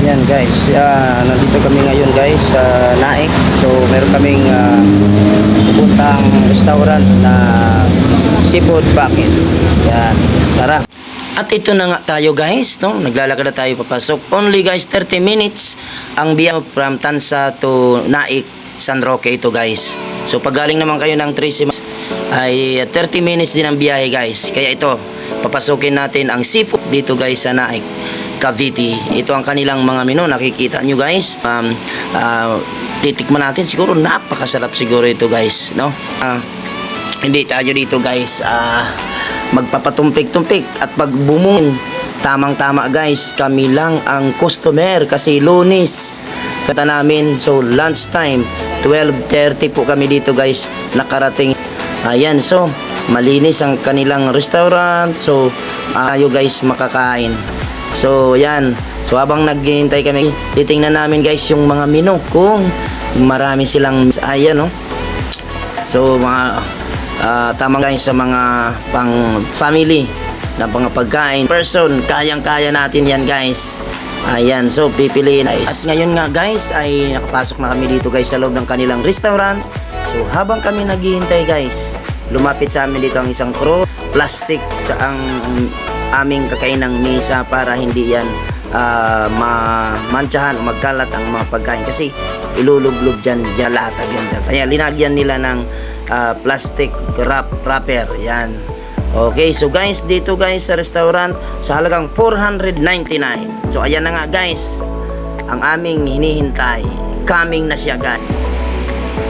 Yan guys, nandito kami ngayon guys sa Naik. So meron kaming pupuntang restaurant na seafood bucket. Yan, tara. At ito na nga tayo guys, no? Naglalakad na tayo papasok. Only guys 30 minutes ang biyahe from Tansa to Naik, San Roque ito guys. So pag galing naman kayo ng Tracy ay 30 minutes din ang biyahe guys. Kaya ito, papasukin natin ang seafood dito guys sa Naik, Cavite. Ito ang kanilang mga menu, nakikita nyo guys. Titikman natin, siguro napakasarap siguro ito guys, no? Hindi tayo dito guys magpapatumpik-tumpik at pag bumungin, tamang-tama guys, kami lang ang customer kasi Lunes kata namin. So lunch time 12:30 po kami dito guys nakarating. Ayan, so malinis ang kanilang restaurant. So tayo guys makakain. So yan, so habang naghihintay kami, titingnan namin guys yung mga menu kung marami silang ayan, no? So mga tama guys sa mga pang family na mga pagkain person, kayang-kaya natin yan guys. Ayan, so pipiliin guys. Ngayon nga guys ay nakapasok na kami dito guys sa loob ng kanilang restaurant. So habang kami naghihintay guys, lumapit sa amin dito ang isang crew, plastic sa ang aming kakainang mesa para hindi yan mamantsahan o magkalat ang mga pagkain kasi ilulublog dyan, latag yan dyan. Kaya linagyan nila ng plastic wrapper. Yan. Okay, so guys, dito guys sa restaurant sa halagang 499. So ayan na nga guys ang aming hinihintay. Coming na siya guys.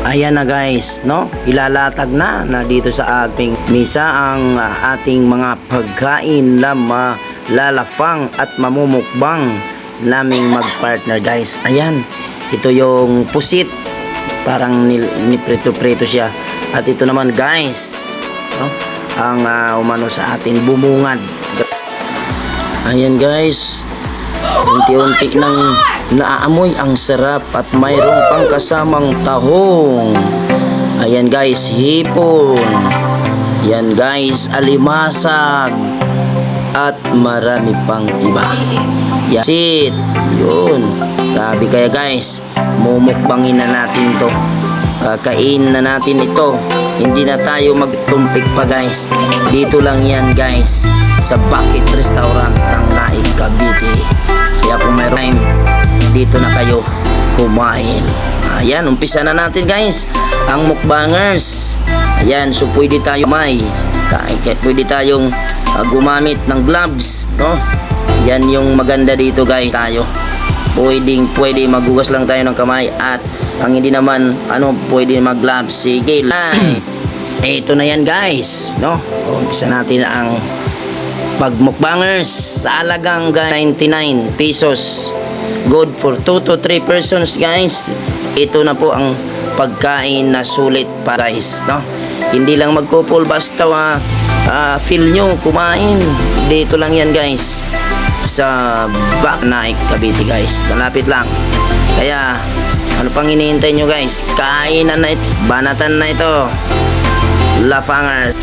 Ayan na guys, no? Ilalatag na dito sa ating misa ang ating mga pagkain na malalafang at mamumukbang naming magpartner guys. Ayan, ito yung pusit, parang niprito-prito siya. At ito naman guys, no? Ang umano sa ating bumungad. Ayan guys, unti-unti nang naaamoy ang sarap at mayroong pang kasamang tahong. Ayan guys, hipon. Ayan guys, alimasag. At marami pang iba. Yan. Sit. Yun. Grabe kaya guys, mumukbangin na natin to. Kakain na natin ito. Hindi na tayo magtumpik pa guys. Dito lang yan guys sa Bucket Restaurant ng Naik, Cavite. Kaya kung mayroon time, dito na kayo kumain. Ayan, umpisa na natin guys ang mukbangers. Ayan, so pwede tayo pwede tayong gumamit ng gloves, no? Yan yung maganda dito guys. Tayo pwede magugas lang tayo ng kamay, at ang hindi naman pwede mag-gloves. Sige lang. Ito na yan guys, no? Umpisa natin ang pagmukbangers sa halagang 99 pesos. Good for 2 to 3 persons guys. Ito na po ang pagkain na sulit pa guys, no? Hindi lang magkupol basta feel nyo kumain. Dito lang yan guys sa Naik, Cavite guys. Malapit lang. Kaya ano pang hinihintay nyo guys? Kainan na ito, banatan na ito, lafangers.